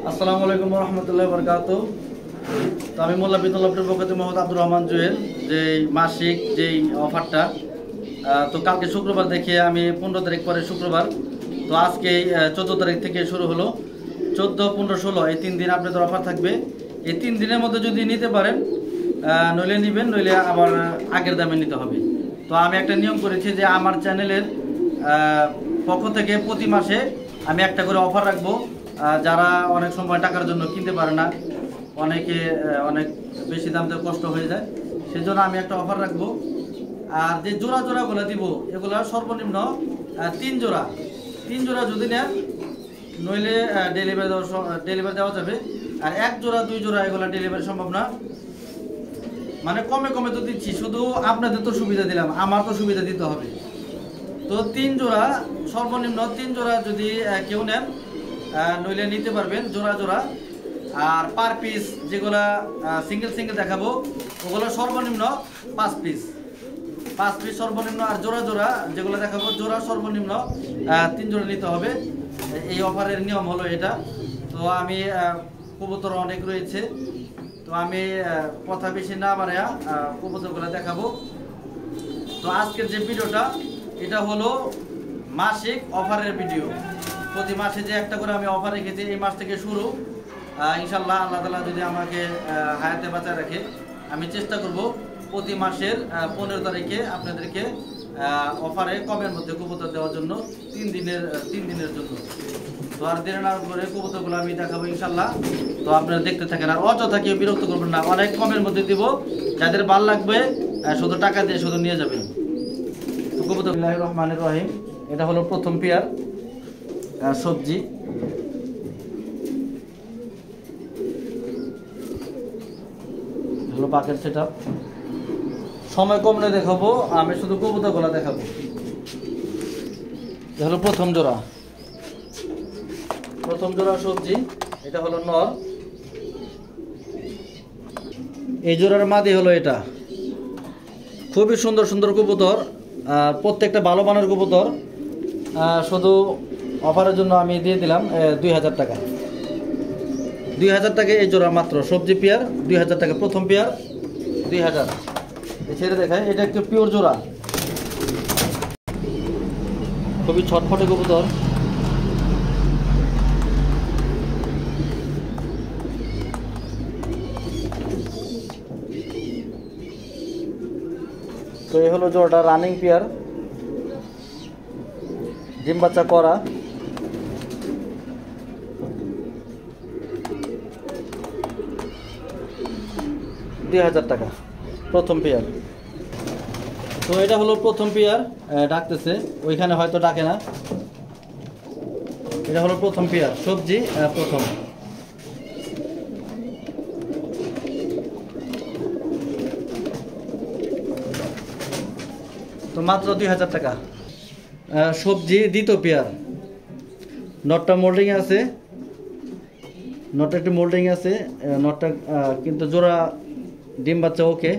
আসসালামু আলাইকুম ওয়া রাহমাতুল্লাহি ওয়া বারাকাতুহু। তো আমি মোল্লা বিদ্যালয়ের পক্ষ থেকে মোহাম্মদ আব্দুর রহমান জুয়েল যে মাসিক যেই অফারটা তো কালকে শুক্রবার দেখে আমি 15 তারিখ পরে শুক্রবার তো আজকে 14 তারিখ থেকে শুরু হলো 14, 15, 16 এই 3 দিন আপনাদের অফার থাকবে। এই 3 দিনের মধ্যে যদি নিতে পারেন নইলে নেবেন, নইলে আবার আগের দামে নিতে হবে। তো আমি একটা নিয়ম করেছি যে আমার চ্যানেলের পক্ষ থেকে প্রতি মাসে আমি একটা করে অফার রাখবো। যারা অনেক সময় টাকার জন্য কিনতে পারে না, অনেকে অনেক বেশি দাম দিয়ে কষ্ট হয়ে যায়, সেই জন্য আমি একটা অফার রাখবো। আর যে জোড়া জোড়াগুলো দিব এগুলো সর্বনিম্ন 3 জোড়া যদি নেন নইলে ডেলিভারি দেওয়া যাবে। আর 1 জোড়া 2 জোড়া এগুলো ডেলিভারি সম্ভব না। মানে কমে কমে তো দিচ্ছি, শুধু আপনাদের তো সুবিধা দিলাম, আমার তো সুবিধা দিতে হবে। তো 3 জোড়া সর্বনিম্ন 3 জোড়া যদি কেউ নেন নইলে নিতে পারবেন জোড়া জোড়া। আর পার পিস যেগুলা সিঙ্গেল দেখাবো ওগুলো সর্বনিম্ন 5 পিস সর্বনিম্ন। আর জোড়া জোড়া যেগুলো দেখাবো জোড়া সর্বনিম্ন 3 জোড়া নিতে হবে। এই অফারের নিয়ম হলো এটা। তো আমি কবুতর অনেক রয়েছে, তো আমি কথা বেশি না বাড়াইয়া কবুতরগুলো দেখাবো। তো আজকের যে ভিডিওটা এটা হলো মাসিক অফারের ভিডিও। প্রতি মাসে যে একটা করে আমি অফার রেখেছি, এই মাস থেকে শুরু। ইনশাল্লাহ আল্লাহ তাআলা যদি আমাকে হায়াতে বাঁচায় রাখে আমি চেষ্টা করব প্রতি মাসের 15 তারিখে আপনাদেরকে অফারে কমের মধ্যে কবুতর দেওয়ার জন্য 3 দিনের জন্য। তো আর দেরি না করে কবুতরগুলো আমি দেখাবো ইনশাল্লাহ। তো আপনারা দেখতে থাকেন, আর অযথা কেউ বিরক্ত করবেন না, অনেক কমের মধ্যে দিব। যাদের ভালো লাগবে শুধু টাকা দিয়ে শুধু নিয়ে যাবেন। তো কবুতর বিসমিল্লাহির রহমানির রহিম, এটা হলো প্রথম পেয়ার সবজি। হলো পাকের সেটআপ। সময় কম না দেখাবো, আমি শুধু কবুতরগুলো দেখাবো। এটা হলো প্রথম জোড়া সবজি। এটা হলো নর। এই জোড়ার মাদি হলো এটা। খুবই সুন্দর সুন্দর কবুতর, প্রত্যেকটা ভালো মানের কবুতর। শুধু অফারের জন্য আমি দিয়ে দিলাম 2000 টাকা। 2000 টাকা এই জোড়া মাত্র। সবজি পেয়ার 2000 টাকা, প্রথম পেয়ার 2000। ছেড়ে দেখায়, এটা একটু পিওর জোড়া, খুবই ছটফটে কবুতর। তো এই হলো জোড়াটা রানিং পেয়ার, ডিম বাচ্চা করা। $2000 টাকা প্রথম পেয়ার। তো এটা হলো প্রথম পেয়ার, ডাকতেছে, ওইখানে হয়তো ডাকে না। এটা হলো প্রথম পেয়ার সবজি, প্রথম। তো মাত্র 2000 টাকা। সবজি দ্বিতীয় পেয়ার। নটটা মোল্ডিং আছে, নটটা একটু মোল্ডিং আছে, নটটা কিন্তু জোড়া ডিম বাচ্চা ওকে,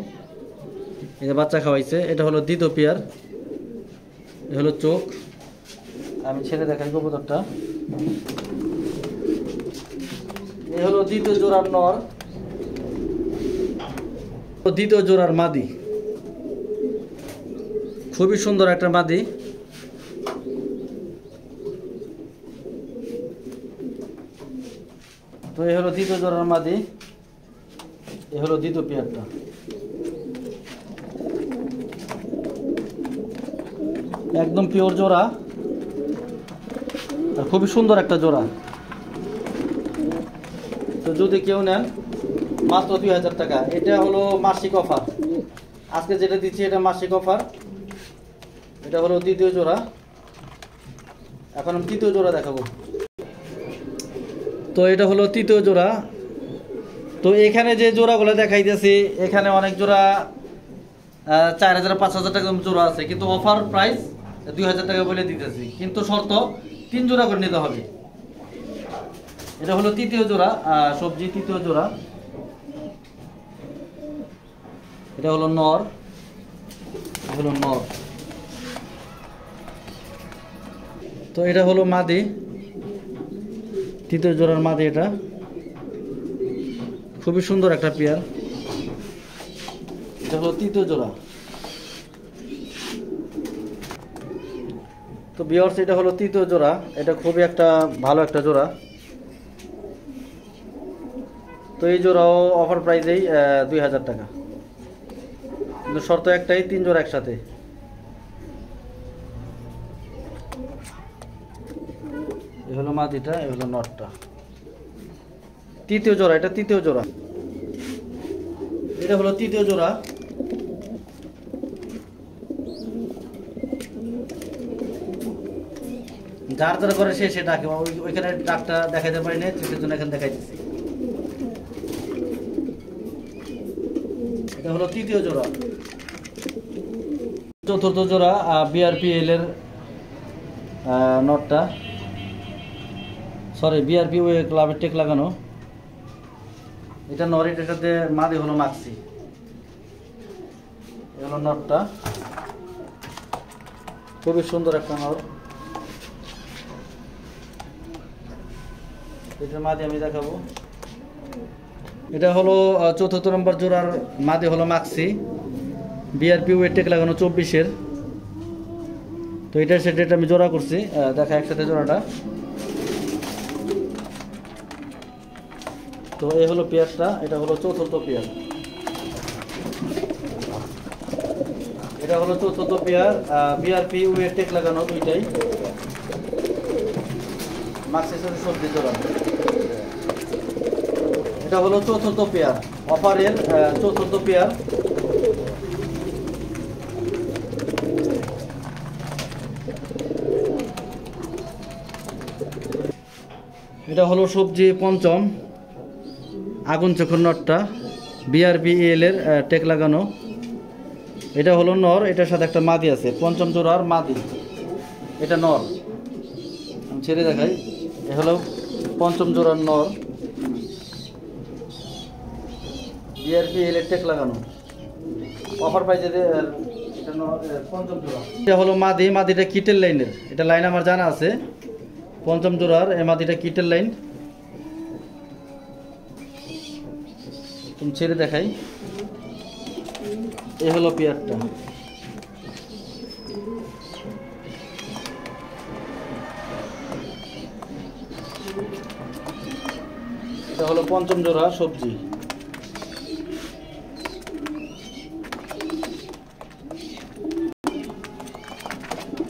এটা বাচ্চা খাওয়াইছে। এটা হলো দ্বিতীয় পেয়ার। এটা হলো চোখ। আমি ছেড়ে দেখাই কবুতরটা। এই হলো দ্বিতীয় জোড়ার নর, দ্বিতীয় জোড়ার মাদি। খুবই সুন্দর একটা মাদি। তো এই হলো দ্বিতীয় জোড়ার মাদি, এই হলো দ্বিতীয় পেয়ারটা। একদম পিওর জোড়া, আর খুবই সুন্দর একটা জোড়া। তো যদি কেউ নেন মাত্র 2000 টাকা। এটা হলো মাসিক অফার, আজকে যেটা দিচ্ছি এটা মাসিক অফার। এটা হলো দ্বিতীয় জোড়া। এখন আমি তৃতীয় জোড়া দেখাবো। তো এটা হলো তৃতীয় জোড়া। তো এখানে যে জোড়াগুলো দেখাইতেছি এখানে অনেক জোড়া 4000, 5000 টাকা জোড়া আছে, কিন্তু অফার প্রাইস 2000 টাকা বলে দিতেছি। কিন্তু শর্ত 3 জোড়া করে নিতে হবে। এটা হলো তৃতীয় জোড়া সবজি, তৃতীয় জোড়া। এটা হলো নর, তো এটা হলো মাদি, তৃতীয় জোড়ার মাদি এটা। খুবই সুন্দর একটা পেয়ার। এটা হলো তৃতীয় জোড়া। তো ভিউয়ার্স এটা হলো তৃতীয় জোড়া, এটা খুবই একটা ভালো একটা জোড়া। তো এই জোড়াও অফার প্রাইসেই 2000 টাকা, কিন্তু শর্ত একটাই, 3 জোড়া একসাথে। এ হলো মাদিটা, এ হলো নটটা। তৃতীয় জোড়া, এটা তৃতীয় জোড়া, এটা হলো তৃতীয় জোড়া। যার যারা করে সে ডাকে, ওইখানে ডাকটা দেখাইতে পারি না, তৃতীয় জন্য এখানে দেখাইতেছি। এটা হলো তৃতীয় জোড়া। চতুর্থ জোড়া বিআরপিএল এর নটটা, সরি বিআরপি ওই ক্লাবের টেক লাগানো। এটা নর, এটার সাথে মাদি হলো মাক্সি। এ হলো নটটা, খুবই সুন্দর একটা নর। এটার মাদি আমি দেখাবো। এটা হলো চতুর্থ নম্বর জোড়ার মাদি হলো মাক্সি, বিআরপি ওয়েট টেক লাগানো 24-এর। তো এটার সাথে এটা আমি জোড়া করছি, দেখা একসাথে জোড়াটা। তো এই হলো পেয়ারটা, এটা হলো চতুর্থ পেয়ার। এটা হলো চতুর্থ পেয়ার, বিআরপি ওয়েট টেক লাগানো দুইটাই, মাক্সির সাথে সবজি জোড়া। এটা হলো চতুর্থ পেয়ার, অফারের চতুর্থ পেয়ার। এটা হলো সবজি পঞ্চম, আগুন চোখের নটটা, বিআরপিএল এর টেক লাগানো। এটা হলো নর, এটার সাথে একটা মাদি আছে, পঞ্চম জোড়ার মাদি। এটা নর, আমি ছেড়ে দেখাই। এ হলো পঞ্চম জোড়ার নর, বিআরপিএল এর টেক লাগানো, অফার পাইছে। এটা পঞ্চম জোড়া। এটা হলো মাদি, মাদিটা কিটের লাইনের, এটা লাইন আমার জানা আছে। পঞ্চম জোড়ার এই মাদিটা কিটের লাইন, তুমি ছেড়ে দেখাই। এ হলো পেয়ারটা। এটা হলো পঞ্চম জোড়া সবজি।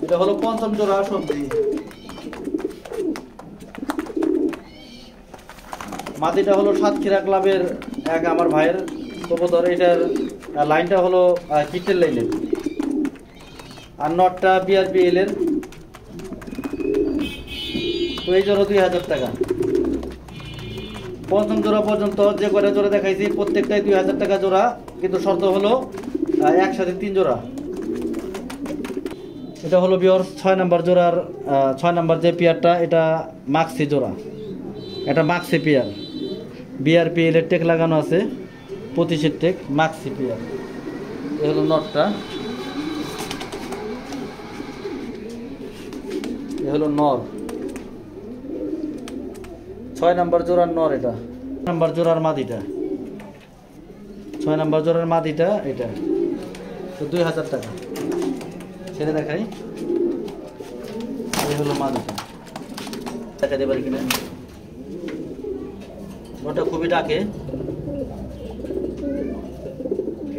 এটা হলো পঞ্চম জোড়া সবজি। মাদিটা হলো সাতক্ষীরা ক্লাবের এক আমার ভাইয়ের কবুতর, এটার লাইনটা হলো কিটের লাইনের, আর নটটা বিআরপিএল এর। তো এই জোড়া 2000 টাকা। পঞ্চম জোড়া পর্যন্ত যে কয়টা জোড়া দেখাইছি প্রত্যেকটাই 2000 টাকা জোড়া, কিন্তু শর্ত হলো একসাথে 3 জোড়া। এটা হলো ভিউয়ার্স 6 নম্বর জোড়ার 6 নম্বর যে পেয়ারটা, এটা মাক্সি জোড়া, এটা মাক্সি পেয়ার, বিআরপিএল এর টেক লাগানো আছে, 25-এর টেক, মাক্সি পেয়ার। এ হলো নটটা, এ হলো নর, 6 নম্বর জোড়ার নর। এটা নম্বর জোড়ার মাদিটা, 6 নম্বর জোড়ার মাদিটা এটা। তো 2000 টাকা। ছেড়ে দেখাই। এই হলো মাদিটা, দেখাতে পারি কিনা। ওটা খুবই ডাকে।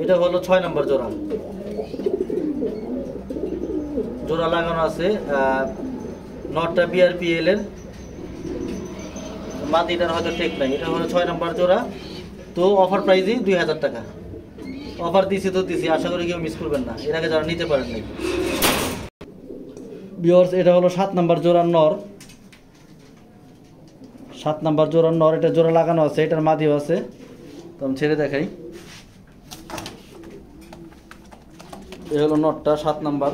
এটা হলো 6 নম্বর জোড়া, জোড়া লাগানো আছে। নটটা বিআরপিএল এর, মাদিটার হয়তো টেক নাই। এটা হলো 6 নম্বর জোড়া। তো অফার প্রাইসই 2000 টাকা। অফার দিছি তো দিছি, আশা করি কেউ মিস করবেন না, এর আগে যারা নিতে পারেন নাই। ভিউয়ার্স এটা হলো 7 নম্বর জোড়ার নর, 7 নম্বর জোড়ার নর। এটা জোড়া লাগানো আছে, এটার মাদিও আছে। তো আমি ছেড়ে দেখাই। এ হলো নটটা 7 নম্বর।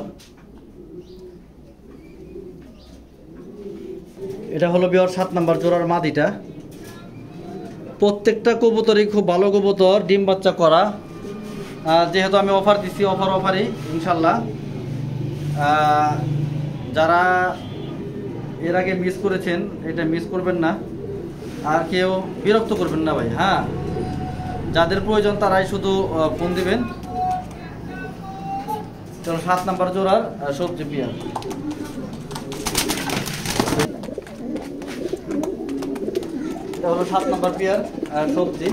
এটা হলো ভিউয়ার্স 7 নম্বর জোড়ার মাদিটা। প্রত্যেকটা কবুতরই খুব ভালো কবুতর, ডিম বাচ্চা করা। যেহেতু আমি অফার দিচ্ছি, অফারই ইনশাল্লাহ। যারা এর আগে মিস করেছেন, এটা মিস করবেন না, আর কেউ বিরক্ত করবেন না ভাই। হ্যাঁ, যাদের প্রয়োজন তারাই শুধু ফোন দিবেন। চলো 7 নাম্বার জোড়ার সবজি পেয়ার। এটা হলো 7 নাম্বার পেয়ার সবজি।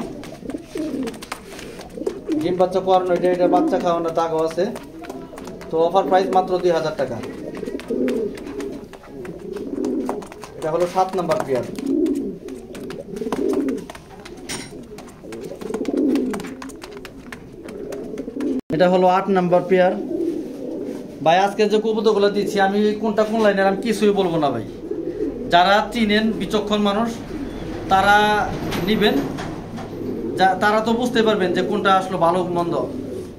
ডিম বাচ্চা করানো, এটা বাচ্চা খাওয়ানোর দাগও আছে। তো অফার প্রাইস মাত্র 2000 টাকা। এটা হলো 7 নাম্বার পেয়ার। এটা হলো 8 নাম্বার পেয়ার। ভাই আজকে যে কবুতরগুলো দিচ্ছি আমি কোনটা কোন লাইনের আমি কিছুই বলবো না ভাই। যারা চিনেন বিচক্ষণ মানুষ তারা নিবেন, তারা তো বুঝতে পারবেন যে কোনটা আসলে ভালো মন্দ।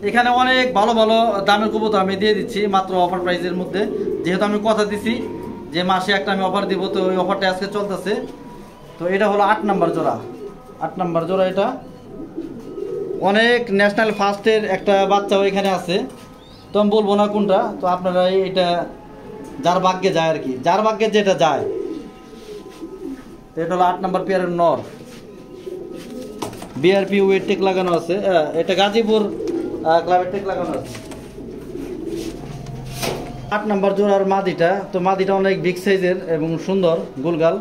এখানে অনেক ভালো ভালো দামের কবুতর আমি দিয়ে দিচ্ছি মাত্র অফার প্রাইসের মধ্যে। যেহেতু আমি কথা দিছি যে মাসে একটা আমি অফার দিব, তো ওই অফারটা আজকে চলতেছে। তো এটা হলো 8 নাম্বার জোড়া। 8 নাম্বার জোড়া এটা অনেক ন্যাশনাল ফার্স্টের একটা বাচ্চাও এখানে আছে, তো আমি বলবো না কোনটা। তো আপনারা এটা যার ভাগ্যে যায় আর কি, যার ভাগ্যে যেটা যায়। তো এটা হলো 8 নাম্বার পেয়ারের নর। বিআরপি ওয়েট টেক লাগানো আছে, এটা গাজীপুর ক্লাবের টেক লাগানো আছে। 8 নাম্বার জোড়ার মাদিটা, তো মাদিটা অনেক বিগ সাইজের এবং সুন্দর গোলগাল।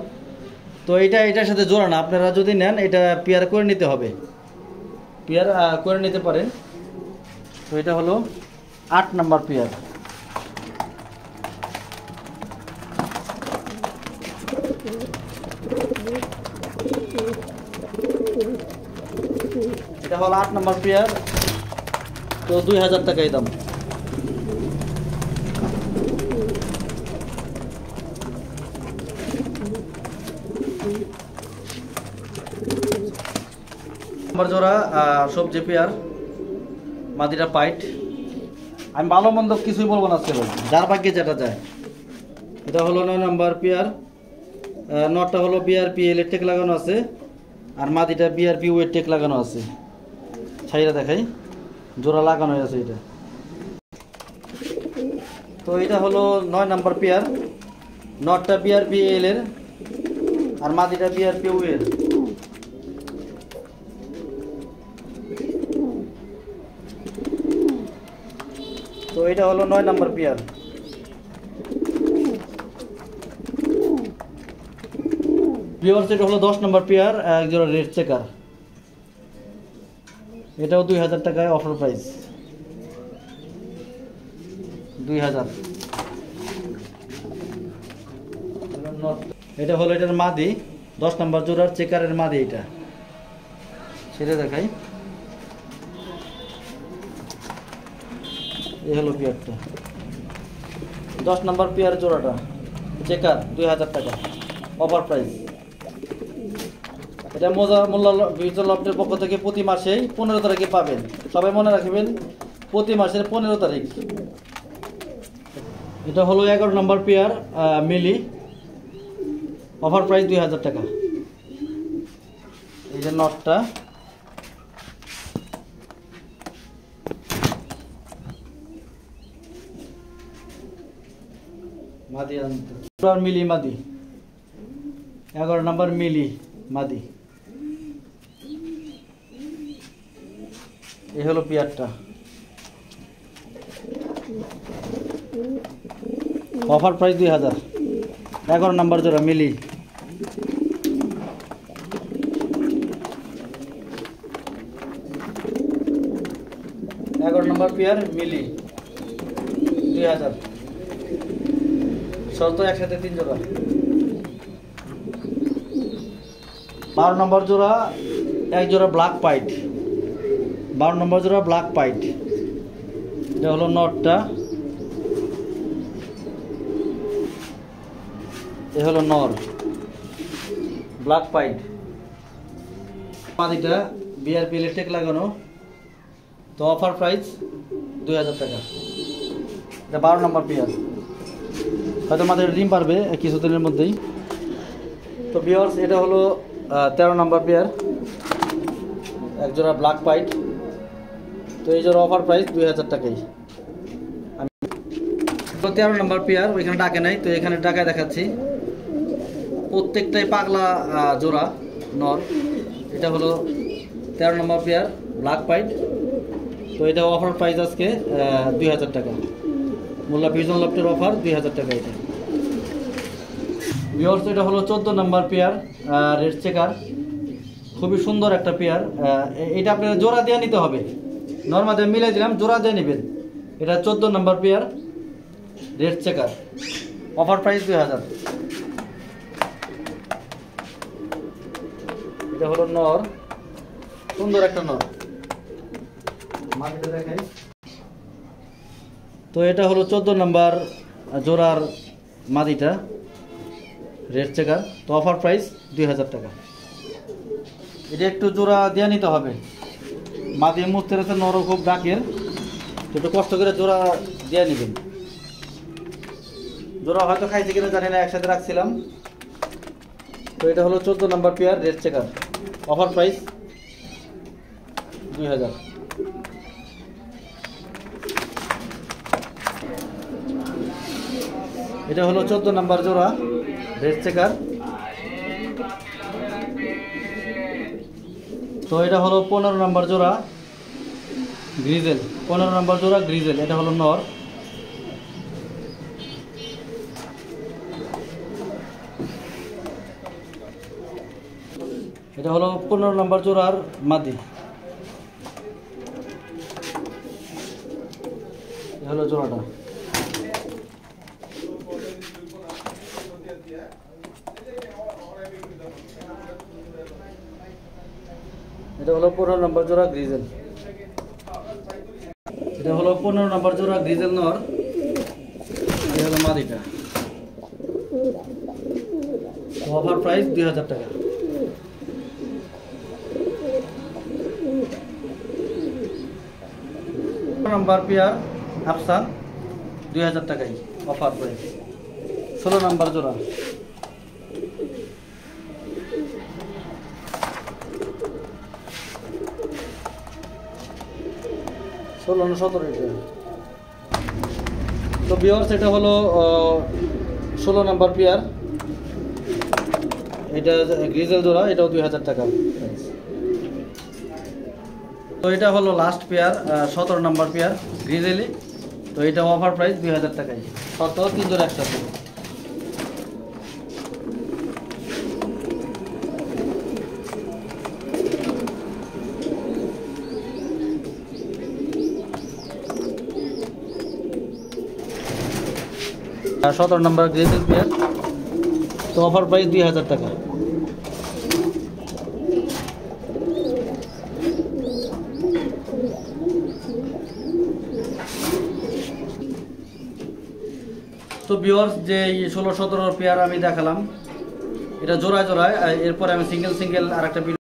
তো এটার সাথে জোড়া না, আপনারা যদি নেন এটা পেয়ার করে নিতে হবে, পেয়ার করে নিতে পারেন। তো এটা হলো 8 নাম্বার পেয়ার। এটা হলো 8 নাম্বার পেয়ার। তো 2000 টাকাই দাম। নাম্বার জোড়া সবজি পেয়ার, মাদিরা পাইট। আমি ভালো মন্দ কিছুই বলবো না আজকে, যার ভাগ্যে যেটা যায়। এটা হলো 9 নাম্বার পেয়ার। নটটা হলো বিআরপি ইলেকট্রিক লাগানো আছে, আর মাদিটা বিআরপি ওয়েট টেক লাগানো আছে। ছাইরা দেখাই, জোড়া লাগানো আছে এটা। তো এটা হলো 9 নাম্বার পেয়ার। নটটা বিআরপি এল এর, আর মাদিটা বিআরপি ও এর। তো এটা হলো 9 নাম্বার পেয়ার। ভিউয়ার্স এটা হলো 10 নাম্বার পেয়ার, একজোড়া রেড চেকার। এটাও 2000 টাকায় অফার প্রাইস, 2000। এটা হলো এটার মাদি, 10 নাম্বার জোড়ার চেকারের মাদি। এটা ছেড়ে দেখাই, এই হলো পেয়ারটা, 10 নাম্বার পেয়ার জোড়াটা চেকার, 2000 টাকা অফার প্রাইস। এটা মোল্লা ভিজুয়াল লফটের পক্ষ থেকে প্রতি মাসেই 15 তারিখে পাবেন। সবাই মনে রাখবেন, প্রতি মাসের 15 তারিখ। এটা হলো 11 নম্বর পেয়ার মিলি, অফার প্রাইস 2000 টাকা। এই যে নটটা, মাদি মিলি মাদি, 11 নম্বর মিলি মাদি। এই হলো পেয়ারটা, অফার প্রাইস 2000, 11 নম্বর জোড়া মিলি। নম্বর পেয়ার মিলি 2000, শর্ত একসাথে 3 জোড়া। 12 নম্বর জোড়া এক জোড়া ব্ল্যাক পাইট, 12 নম্বর জোড়া ব্ল্যাক পাইট। এটা হলো নটটা, এ হলো নর ব্ল্যাক পাইট। মাদিটা বিআরপি ইলেকট্রিক লাগানো, তো অফার প্রাইস 2000 টাকা। এটা 12 নম্বর পেয়ার, হয়তো আমাদের ডিম পারবে কিছুদিনের মধ্যেই। তো ভিউয়ার্স এটা হলো 13 নম্বর পেয়ার, এক জোড়া ব্ল্যাক পাইট। তো এই জোড়া অফার প্রাইস 2000 টাকাই। আমি 13 নম্বর পেয়ার, ওইখানে ডাকে নাই, তো এখানে ডাকায় দেখাচ্ছি। প্রত্যেকটাই পাগলা জোড়া নর। এটা হলো 13 নম্বর পেয়ার ব্ল্যাক পাইট। তো এটা অফার প্রাইস আজকে 2000 টাকা। মোল্লা পিজন লফটের অফার 2000 টাকা এটা। ভিউয়ার্স এটা হলো 14 নম্বর পেয়ার রেড চেকার, খুবই সুন্দর একটা পেয়ার। এটা আপনারা জোড়া দিয়ে নিতে হবে, নর্মাল দিয়ে মিলে দিলাম, জোড়া দিয়ে নেবেন। এটা 14 নম্বর pair red checker, offer price 2000। এটা হলো নর, সুন্দর একটা নর, মাটিতে দেখাই। তো এটা হলো 14 নম্বর জোড়ার মাদিটা রেড চেকার। তো অফার প্রাইস 2000 টাকা। এটা একটু জোড়া দিয়ে নিতে হবে, মাদি মুছতে রয়েছে, নরও খুব ডাকের, তো একটু কষ্ট করে জোড়া দিয়ে নেবেন। জোড়া হয়তো খাইছে কিনা জানি না, একসাথে রাখছিলাম। তো এটা হলো 14 নম্বর pair red checker, offer price 2000। এটা হলো 14 নম্বর জোড়া রেড চেকার। তো এটা হলো 15 নম্বর জোড়া গ্রিজেল, 15 নম্বর জোড়া গ্রিজেল। এটা হলো নর। এটা হলো 15 নম্বর জোড়ার মাদি। এটা হলো জোড়াটা। এটা হলো 15 নম্বর জোড়া গ্রিজেল। এটা হলো 15 নম্বর জোড়া গ্রিজেল নর। এটা হলো মাদিটা, অফার প্রাইস 2000 টাকা। নম্বর পেয়ার আফসান 2000 টাকায় অফার প্রাইস। 16 নম্বর জোড়া। তো ভিউয়ার্স এটা হলো 16 নম্বর পেয়ার, এটা গ্রিজেল জোড়া, এটাও 2000 টাকা। তো এটা হলো লাস্ট পেয়ার 17 নম্বর পেয়ার গ্রিজেলি। তো এটা অফার প্রাইস 2000 টাকায়, 3 জোড়া একসাথে। আর 17 নম্বর গ্রিজেল পেয়ার, তো অফার প্রাইস 2000 টাকা। তো ভিউয়ার্স যে 16-17 পেয়ার আমি দেখালাম, এটা জোড়ায় জোড়ায়, এরপরে আমি সিঙ্গেল আর একটা ভিডিও।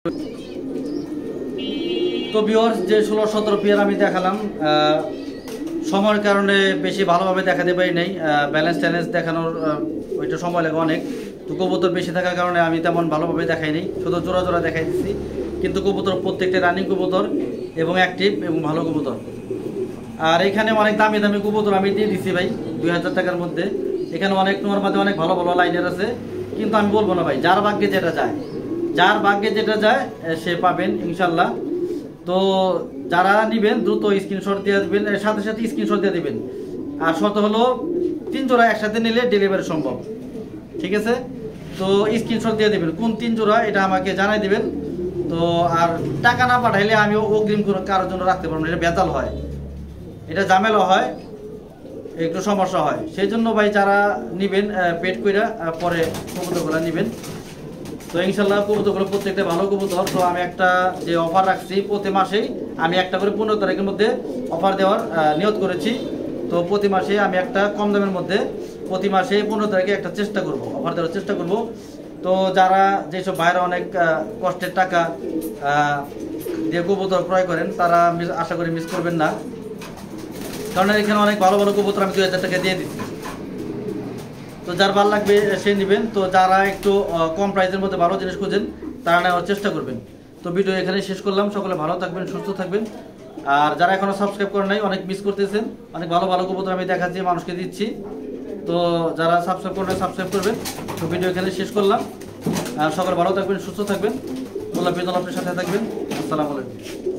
তো ভিউয়ার্স যে 16-17 পেয়ার আমি দেখালাম, সময়ের কারণে বেশি ভালোভাবে দেখাতে পারি নাই, ব্যালেন্স ট্যালেন্স দেখানোর ওইটা সময় লাগে অনেক। তো কবুতর বেশি থাকার কারণে আমি তেমন ভালোভাবে দেখাই নাই, শুধু জোড়া জোড়া দেখাই দিচ্ছি। কিন্তু কবুতর প্রত্যেকটা রানিং কবুতর এবং অ্যাক্টিভ এবং ভালো কবুতর। আর এখানে অনেক দামি দামি কবুতর আমি দিয়ে দিচ্ছি ভাই 2000 টাকার মধ্যে। এখানে অনেক তোমার মধ্যে অনেক ভালো ভালো লাইনের আছে, কিন্তু আমি বলবো না ভাই, যার ভাগ্যে যেটা যায় সে পাবেন ইনশাল্লাহ। তো যারা নেবেন দ্রুত স্ক্রিনশট দিয়ে দেবেন, সাথে সাথে স্ক্রিনশট দিয়ে দেবেন। আর শর্ত হলো 3 জোড়া একসাথে নিলে ডেলিভারি সম্ভব, ঠিক আছে? তো স্ক্রিনশট দিয়ে দেবেন কোন 3 জোড়া, এটা আমাকে জানাই দিবেন। তো আর টাকা না পাঠাইলে আমি অগ্রিম কারোর জন্য রাখতে পারবো না, এটা বেজাল হয়, এটা ঝামেলা হয়, একটু সমস্যা হয়। সেই জন্য ভাই যারা নেবেন পেড কইরা পরে কবুতরগুলো নেবেন। তো ইনশাল্লাহ কবুতরগুলো প্রত্যেকটা ভালো কবুতর। তো আমি একটা যে অফার রাখছি, প্রতি মাসেই আমি একটা করে 15 তারিখের মধ্যে অফার দেওয়ার নিয়ত করেছি। তো প্রতি মাসে আমি একটা কম দামের মধ্যে প্রতি মাসে 15 তারিখে একটা চেষ্টা করব, অফার দেওয়ার চেষ্টা করব। তো যারা যেসব ভাইরা অনেক কষ্টের টাকা দিয়ে কবুতর ক্রয় করেন, তারা আশা করি মিস করবেন না, কারণ এখানে অনেক ভালো ভালো কবুতর আমি 2000 টাকা দিয়ে দিচ্ছি। তো যার ভালো লাগবে সে নেবেন। তো যারা একটু কম প্রাইসের মধ্যে ভালো জিনিস খুঁজেন তারা নেওয়ার চেষ্টা করবেন। তো ভিডিও এখানে শেষ করলাম। সকলে ভালো থাকবেন, সুস্থ থাকবেন। আর যারা এখনো সাবস্ক্রাইব করেন নাই, অনেক মিস করতেছেন। অনেক ভালো ভালো কবুতর আমি দেখাচ্ছি, মানুষকে দিচ্ছি। তো যারা সাবস্ক্রাইব করেন সাবস্ক্রাইব করবেন। তো ভিডিও এখানে শেষ করলাম। সকলে ভালো থাকবেন, সুস্থ থাকবেন। মোল্লা বিপ্লব লফটের সাথে থাকবেন। আসসালামু আলাইকুম।